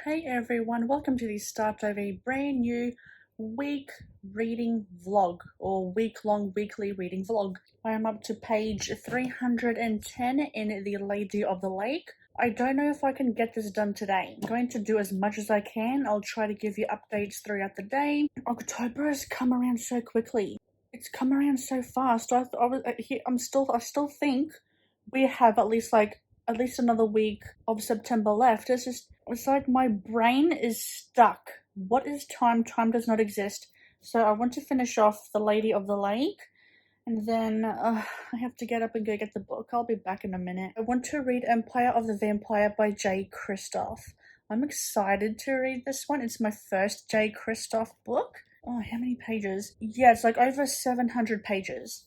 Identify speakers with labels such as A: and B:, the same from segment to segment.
A: Hey everyone, welcome to the start of a brand new week reading vlog or week-long weekly reading vlog. I am up to page 310 in The Lady of the Lake. I don't know if I can get this done today. I'm going to do as much as I can. I'll try to give you updates throughout the day. October has come around so quickly. It's come around so fast. I still think we have at least another week of September left. It's like my brain is stuck. What is time? Time does not exist. So I want to finish off The Lady of the Lake, and then I have to get up and go get the book. I'll be back in a minute. I want to read Empire of the Vampire by J. Kristoff. I'm excited to read this one. It's my first J. Kristoff book. Oh, how many pages? Yeah, it's like over 700 pages.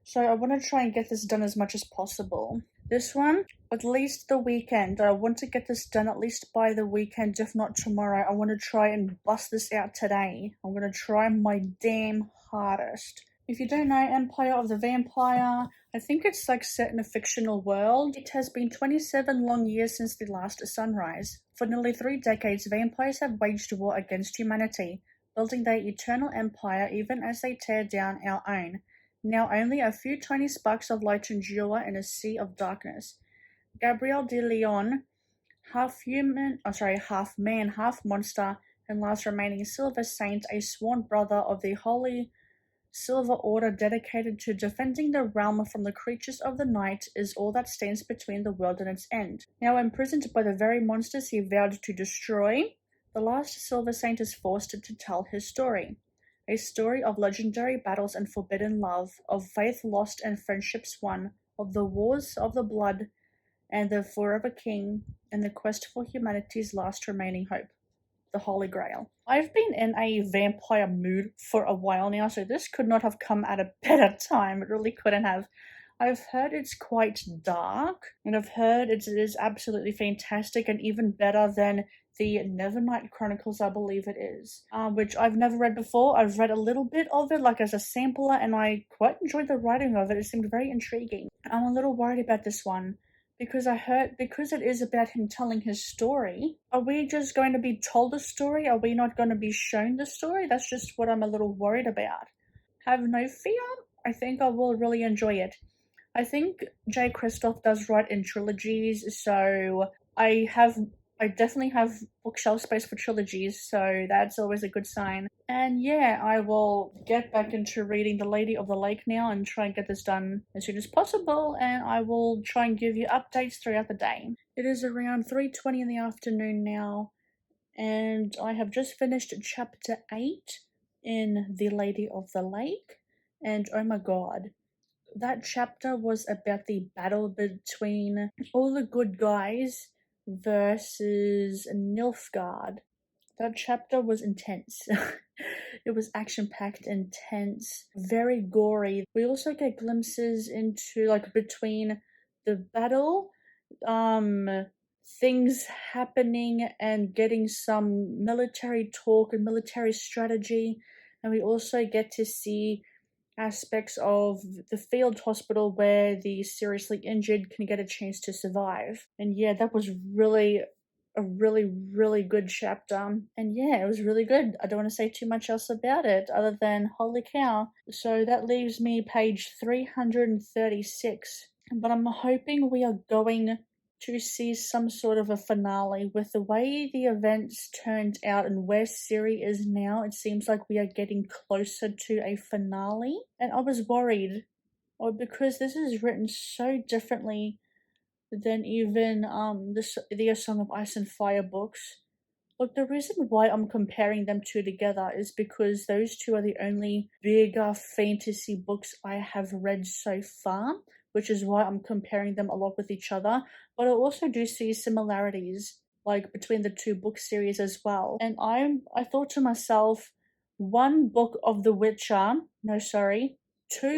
A: So I want to try and get this done as much as possible. This one, at least the weekend. I want to get this done at least by the weekend, if not tomorrow. I want to try and bust this out today. I'm going to try my damn hardest. If you don't know Empire of the Vampire, I think it's like set in a fictional world. It has been 27 long years since the last sunrise. For nearly 3 decades, vampires have waged war against humanity, building their eternal empire even as they tear down our own. Now only a few tiny sparks of light endure in a sea of darkness. Gabriel de Leon, half man, half monster, and last remaining Silver Saint, a sworn brother of the Holy Silver Order dedicated to defending the realm from the creatures of the night, is all that stands between the world and its end. Now imprisoned by the very monsters he vowed to destroy, the last Silver Saint is forced to tell his story. A story of legendary battles and forbidden love, of faith lost and friendships won, of the wars of the blood and the forever king, and the quest for humanity's last remaining hope, the Holy Grail. I've been in a vampire mood for a while now, so this could not have come at a better time. It really couldn't have. I've heard it's quite dark, and I've heard it is absolutely fantastic and even better than the Nevernight Chronicles, I believe it is, which I've never read before. I've read a little bit of it, like as a sampler, and I quite enjoyed the writing of it. It seemed very intriguing. I'm a little worried about this one, because because it is about him telling his story. Are we just going to be told the story? Are we not going to be shown the story? That's just what I'm a little worried about. Have no fear. I think I will really enjoy it. I think J. Kristoff does write in trilogies, so I definitely have bookshelf space for trilogies, so that's always a good sign. And yeah, I will get back into reading The Lady of the Lake now and try and get this done as soon as possible, and I will try and give you updates throughout the day. It is around 3:20 in the afternoon now, and I have just finished chapter 8 in The Lady of the Lake, and oh my god. That chapter was about the battle between all the good guys versus Nilfgaard. That chapter was intense. It was action-packed, intense, very gory. We also get glimpses into, like, between the battle, things happening and getting some military talk and military strategy. And we also get to see aspects of the field hospital where the seriously injured can get a chance to survive. And yeah, that was really a really good chapter. And yeah, it was really good. I don't want to say too much else about it other than holy cow. So that leaves me page 336. But I'm hoping we are going to see some sort of a finale. With the way the events turned out and where Siri is now, it seems like we are getting closer to a finale. And I was worried, because this is written so differently than even the A Song of Ice and Fire books. Look, the reason why I'm comparing them two together is because those two are the only bigger fantasy books I have read so far, which is why I'm comparing them a lot with each other. But I also do see similarities, like, between the two book series as well. And I thought to myself, two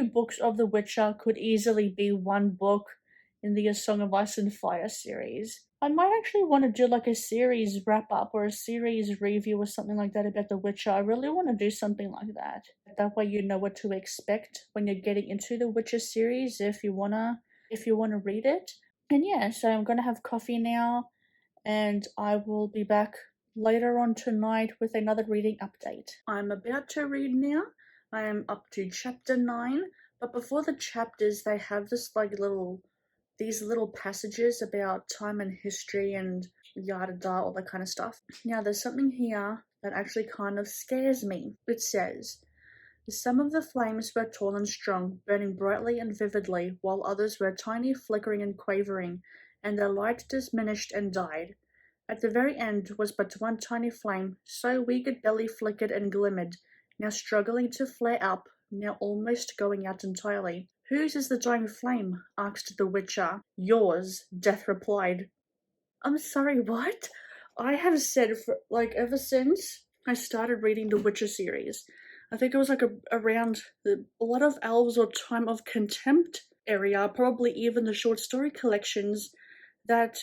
A: books of The Witcher could easily be one book in the A Song of Ice and Fire series. I might actually want to do like a series wrap up or a series review or something like that about The Witcher. I really want to do something like that. That way you know what to expect when you're getting into the Witcher series if you wanna read it. And yeah, so I'm gonna have coffee now and I will be back later on tonight with another reading update. I'm about to read now. I am up to chapter 9, but before the chapters they have these little passages about time and history and yada da, all that kind of stuff. Now there's something here that actually kind of scares me. It says, some of the flames were tall and strong, burning brightly and vividly, while others were tiny, flickering and quavering, and their light diminished and died. At the very end was but one tiny flame, so weak it barely flickered and glimmered, now struggling to flare up, now almost going out entirely. Whose is the dying flame? Asked the Witcher. Yours, Death replied. I'm sorry, what? I have said for ever since I started reading the Witcher series. I think it was around the Blood of Elves or Time of Contempt area, probably even the short story collections, that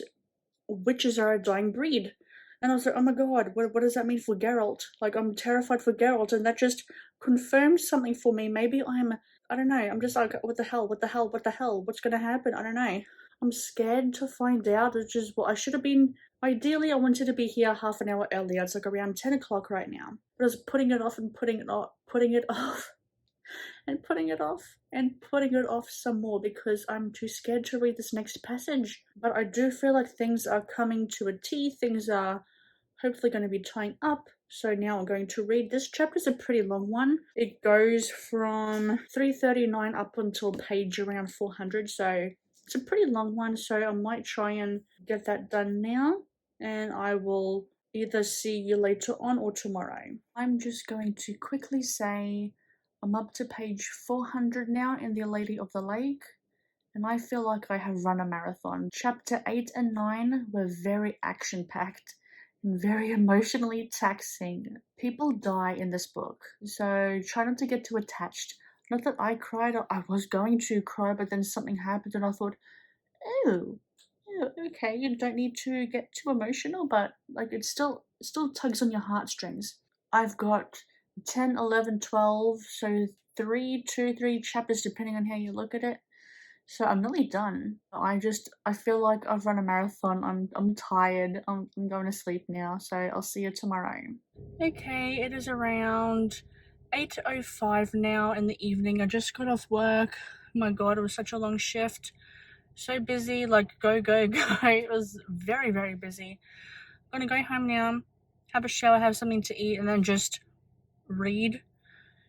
A: witches are a dying breed. And I was like, oh my god, what does that mean for Geralt? Like, I'm terrified for Geralt, and that just confirmed something for me. Maybe I don't know, I'm just like, what the hell, what's gonna happen? I don't know. I'm scared to find out. It's just what I should have been. Ideally, I wanted to be here half an hour earlier. It's like around 10 o'clock right now. But I was putting it off and putting it off, putting it off, and putting it off, and putting it off some more because I'm too scared to read this next passage. But I do feel like things are coming to a T. Things are hopefully going to be tying up. So now I'm going to read. This chapter is a pretty long one. It goes from 339 up until page around 400. So it's a pretty long one. So I might try and get that done now. And I will either see you later on or tomorrow. I'm just going to quickly say I'm up to page 400 now in The Lady of the Lake. And I feel like I have run a marathon. Chapter 8 and 9 were very action-packed and very emotionally taxing. People die in this book, so try not to get too attached. Not that I cried, I was going to cry, but then something happened and I thought, oh, okay, you don't need to get too emotional, but like it still tugs on your heartstrings. I've got 10, 11, 12, so 3 chapters depending on how you look at it. So I'm nearly done. I feel like I've run a marathon. I'm tired. I'm going to sleep now. So I'll see you tomorrow. Okay, it is around 8:05 now in the evening. I just got off work. Oh my god, it was such a long shift. So busy, like go, go, go. It was very, very busy. I'm gonna go home now, have a shower, have something to eat, and then just read.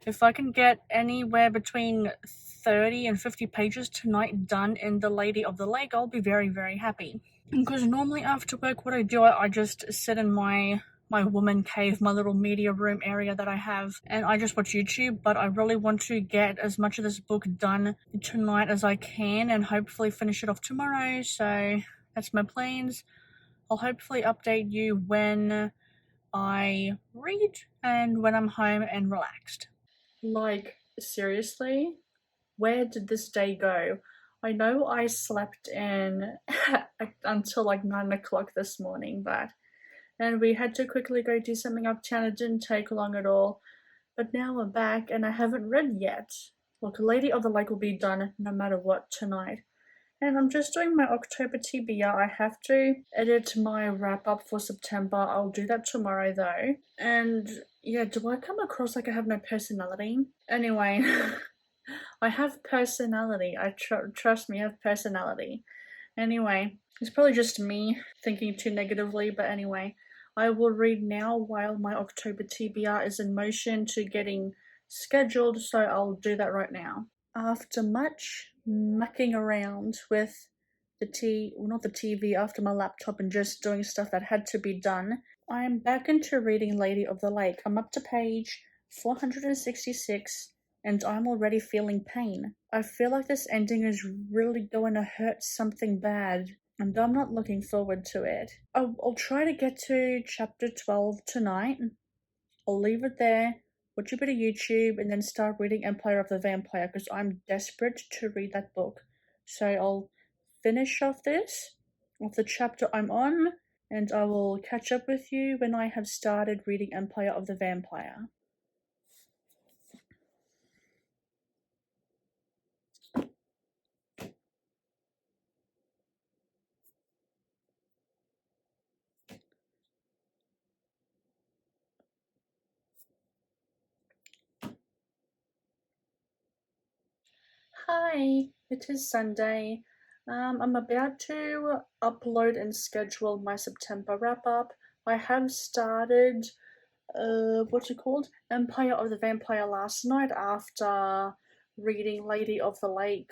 A: If I can get anywhere between 30 and 50 pages tonight done in The Lady of the Lake, I'll be very, very happy. Because normally after work, what I do, I just sit in my woman cave, my little media room area that I have, and I just watch YouTube, but I really want to get as much of this book done tonight as I can and hopefully finish it off tomorrow, so that's my plans. I'll hopefully update you when I read and when I'm home and relaxed. Like, seriously? Where did this day go? I know I slept in until like 9 o'clock this morning, and we had to quickly go do something uptown. It didn't take long at all. But now we're back and I haven't read yet. Look, Lady of the Lake will be done no matter what tonight. And I'm just doing my October TBR. I have to edit my wrap up for September. I'll do that tomorrow though. And yeah, do I come across like I have no personality? Anyway, I have personality. Trust me, I have personality. Anyway, it's probably just me thinking too negatively, but anyway, I will read now while my October TBR is in motion to getting scheduled, so I'll do that right now. After much mucking around with not the TV, after my laptop and just doing stuff that had to be done, I am back into reading Lady of the Lake. I'm up to page 466 and I'm already feeling pain. I feel like this ending is really going to hurt something bad, and I'm not looking forward to it. I'll try to get to chapter 12 tonight. I'll leave it there, watch a bit of YouTube, and then start reading Empire of the Vampire because I'm desperate to read that book. So I'll finish off the chapter I'm on, and I will catch up with you when I have started reading Empire of the Vampire. Hi, it is Sunday. I'm about to upload and schedule my September wrap up. I have started, what's it called? Empire of the Vampire last night after reading Lady of the Lake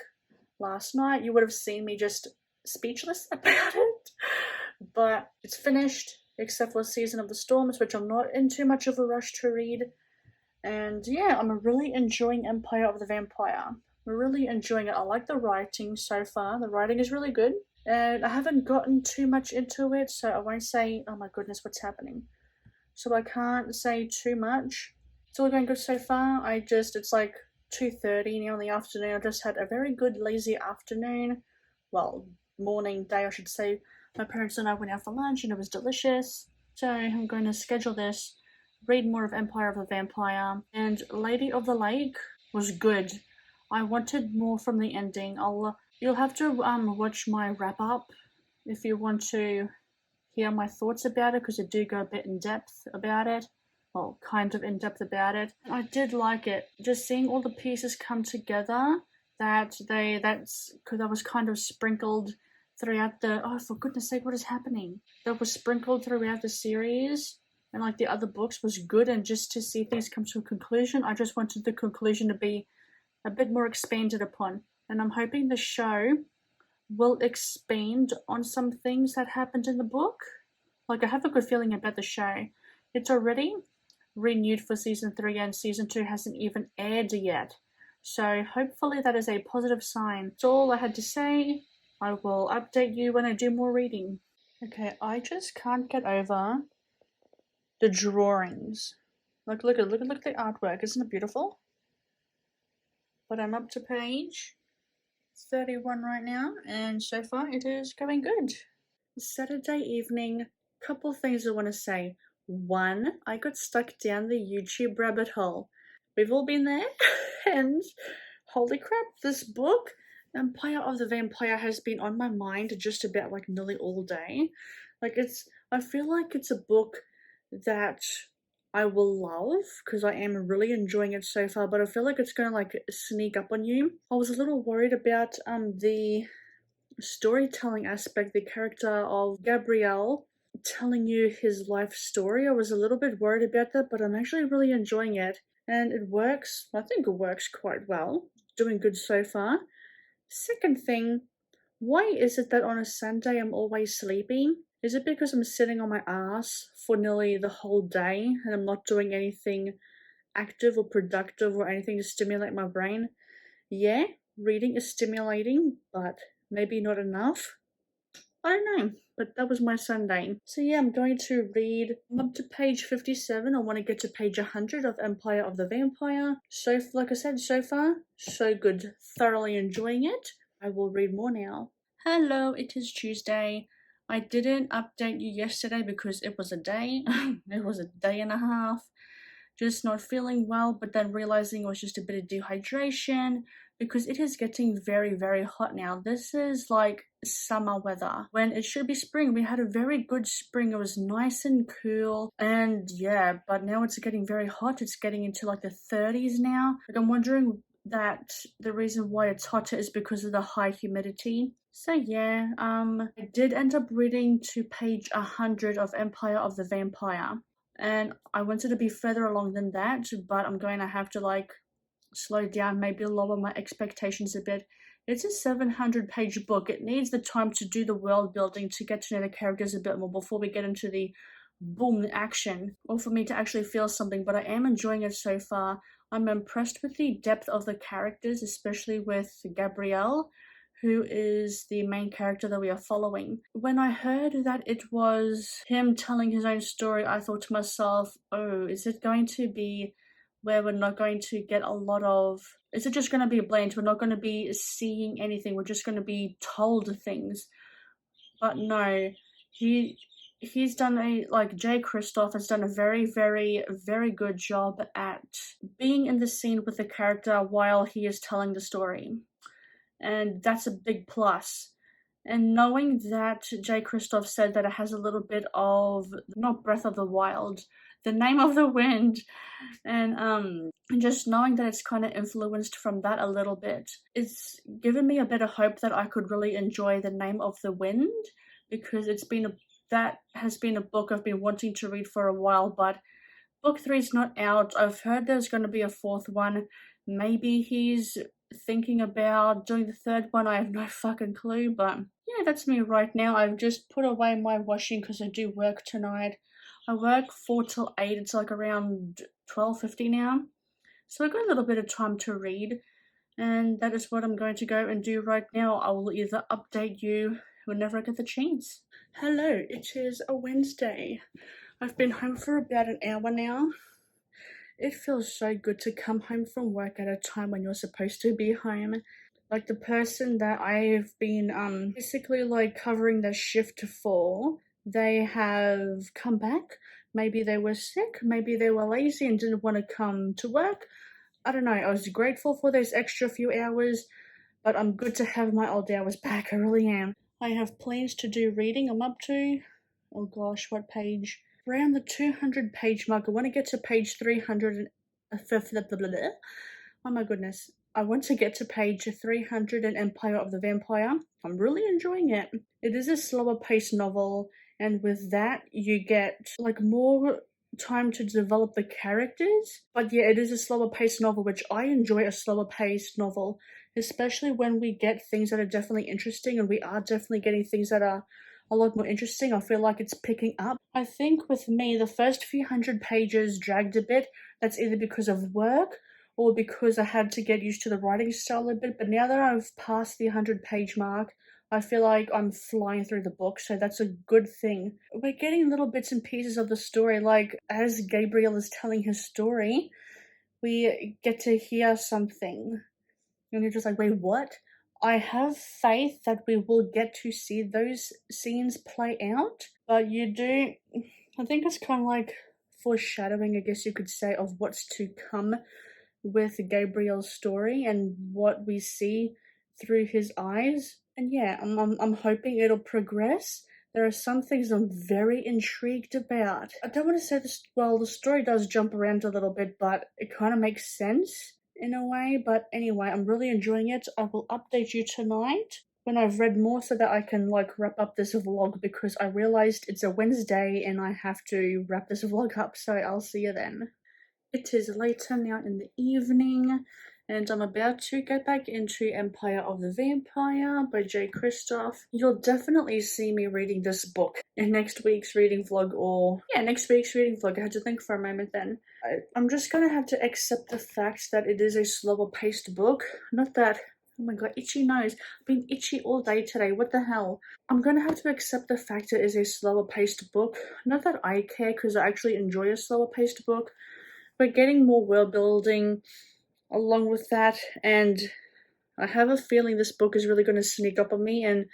A: last night. You would have seen me just speechless about it. But it's finished, except for Season of the Storms, which I'm not in too much of a rush to read. And yeah, I'm really enjoying Empire of the Vampire. I'm really enjoying it. I like the writing so far. The writing is really good. And I haven't gotten too much into it, so I won't say, oh my goodness, what's happening. So I can't say too much. It's all going good so far. It's like 2:30 now in the afternoon. I just had a very good lazy afternoon. Well, morning, day, I should say. My parents and I went out for lunch and it was delicious. So I'm going to schedule this, read more of Empire of the Vampire, and Lady of the Lake was good. I wanted more from the ending. You'll have to watch my wrap up if you want to hear my thoughts about it, because I do go a bit in depth about it. Well, kind of in depth about it. I did like it. Just seeing all the pieces come together. That's because I was kind of sprinkled throughout the. Oh, for goodness sake, what is happening? That was sprinkled throughout the series, and like the other books was good. And just to see things come to a conclusion, I just wanted the conclusion to be a bit more expanded upon. And I'm hoping the show will expand on some things that happened in the book. Like, I have a good feeling about the show. It's already renewed for season 3, and season 2 hasn't even aired yet. So hopefully that is a positive sign. That's all I had to say. I will update you when I do more reading. Okay, I just can't get over the drawings. Like, look at the artwork. Isn't it beautiful? But I'm up to page 31 right now, and so far it is going good. Saturday evening, couple things I want to say. One, I got stuck down the YouTube rabbit hole. We've all been there, and holy crap, this book, Empire of the Vampire, has been on my mind just about like nearly all day. I feel like it's a book that I will love because I am really enjoying it so far, but I feel like it's gonna like sneak up on you. I was a little worried about the storytelling aspect, the character of Gabriel telling you his life story. I was a little bit worried about that, but I'm actually really enjoying it. And it works, I think it works quite well. Doing good so far. Second thing, why is it that on a Sunday I'm always sleeping? Is it because I'm sitting on my ass for nearly the whole day and I'm not doing anything active or productive or anything to stimulate my brain? Yeah, reading is stimulating, but maybe not enough. I don't know, but that was my Sunday. So yeah, I'm going to read. I'm up to page 57. I want to get to page 100 of Empire of the Vampire. So, like I said, so far, so good. Thoroughly enjoying it. I will read more now. Hello, it is Tuesday. I didn't update you yesterday because it was a day. It was a day and a half. Just not feeling well, but then realizing it was just a bit of dehydration because it is getting very, very hot now. This is like summer weather when it should be spring. We had a very good spring. It was nice and cool, and yeah, but now it's getting very hot. It's getting into like the 30s now. Like, I'm wondering that the reason why it's hotter is because of the high humidity. So yeah, I did end up reading to page 100 of Empire of the Vampire, and I wanted to be further along than that, but I'm going to have to like slow down, maybe lower my expectations a bit. It's a 700-page book. It needs the time to do the world building, to get to know the characters a bit more before we get into the boom action, or for me to actually feel something. But I am enjoying it so far. I'm impressed with the depth of the characters, especially with Gabrielle, who is the main character that we are following. When I heard that it was him telling his own story, I thought to myself, oh, is it going to be where we're not going to get a lot of... Is it just going to be bland? We're not going to be seeing anything. We're just going to be told things. But no, he's done Jay Kristoff has done a very, very, very good job at being in the scene with the character while he is telling the story. And that's a big plus. And knowing that J. Christoph said that it has a little bit of, not Breath of the Wild, the Name of the Wind, and just knowing that it's kind of influenced from that a little bit, it's given me a bit of hope that I could really enjoy the Name of the Wind, because that has been a book I've been wanting to read for a while, but book 3's not out. I've heard there's going to be a 4th one. Maybe he's thinking about doing the 3rd one. I have no fucking clue, but yeah, that's me right now. I've just put away my washing because I do work tonight. I work 4 till 8. It's like around 12:50 now. So I've got a little bit of time to read, and that is what I'm going to go and do right now. I will either update you whenever I get the chance. Hello, it is a Wednesday. I've been home for about an hour now. It feels so good to come home from work at a time when you're supposed to be home. Like the person that I've been basically like covering the shift for, they have come back. Maybe they were sick, maybe they were lazy and didn't want to come to work. I don't know, I was grateful for those extra few hours, but I'm good to have my old hours back, I really am. I have plans to do reading. I'm up to, oh gosh, what page? Around the 200 page mark. I want to get to page 300. Oh my goodness. I want to get to page 300 in Empire of the Vampire. I'm really enjoying it. It is a slower paced novel, and with that, you get like more time to develop the characters. But yeah, it is a slower paced novel, which I enjoy a slower paced novel, especially when we get things that are definitely interesting, and we are definitely getting things that are a lot more interesting. I feel like it's picking up. I think with me, the first few hundred pages dragged a bit. That's either because of work or because I had to get used to the writing style a bit. But now that I've passed the 100-page mark, I feel like I'm flying through the book, so that's a good thing. We're getting little bits and pieces of the story, like as Gabriel is telling his story, we get to hear something. And you're just like, wait, what? I have faith that we will get to see those scenes play out, but you do, I think it's kind of like foreshadowing, I guess you could say, of what's to come with Gabriel's story and what we see through his eyes. And yeah, I'm hoping it'll progress. There are some things I'm very intrigued about. I don't want to say this, well, the story does jump around a little bit, but it kind of makes sense in a way. But anyway, I'm really enjoying it. I will update you tonight when I've read more so that I can like wrap up this vlog, because I realized it's a Wednesday and I have to wrap this vlog up, so I'll see you then. It is later now in the evening, and I'm about to get back into Empire of the Vampire by J. Christoph. You'll definitely see me reading this book in next week's reading vlog, or yeah, next week's reading vlog. I had to think for a moment then. I'm just gonna have to accept the fact that it is a slower paced book. Not that, oh my god, itchy nose. I've been itchy all day today, what the hell? I'm gonna have to accept the fact it is a slower paced book. Not that I care, because I actually enjoy a slower paced book. We're getting more world building along with that, and I have a feeling this book is really going to sneak up on me and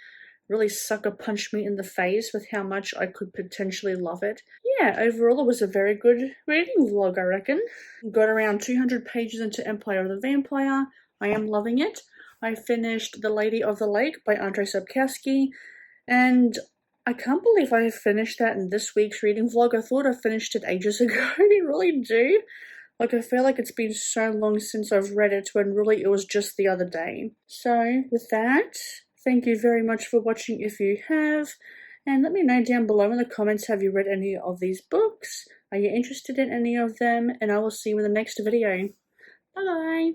A: really sucker punch me in the face with how much I could potentially love it. Yeah, overall it was a very good reading vlog, I reckon. Got around 200 pages into Empire of the Vampire. I am loving it. I finished The Lady of the Lake by Andrzej Sapkowski, and I can't believe I finished that in this week's reading vlog. I thought I finished it ages ago. I really do. Like, I feel like it's been so long since I've read it, when really it was just the other day. So, with that, thank you very much for watching if you have. And let me know down below in the comments, have you read any of these books? Are you interested in any of them? And I will see you in the next video. Bye bye!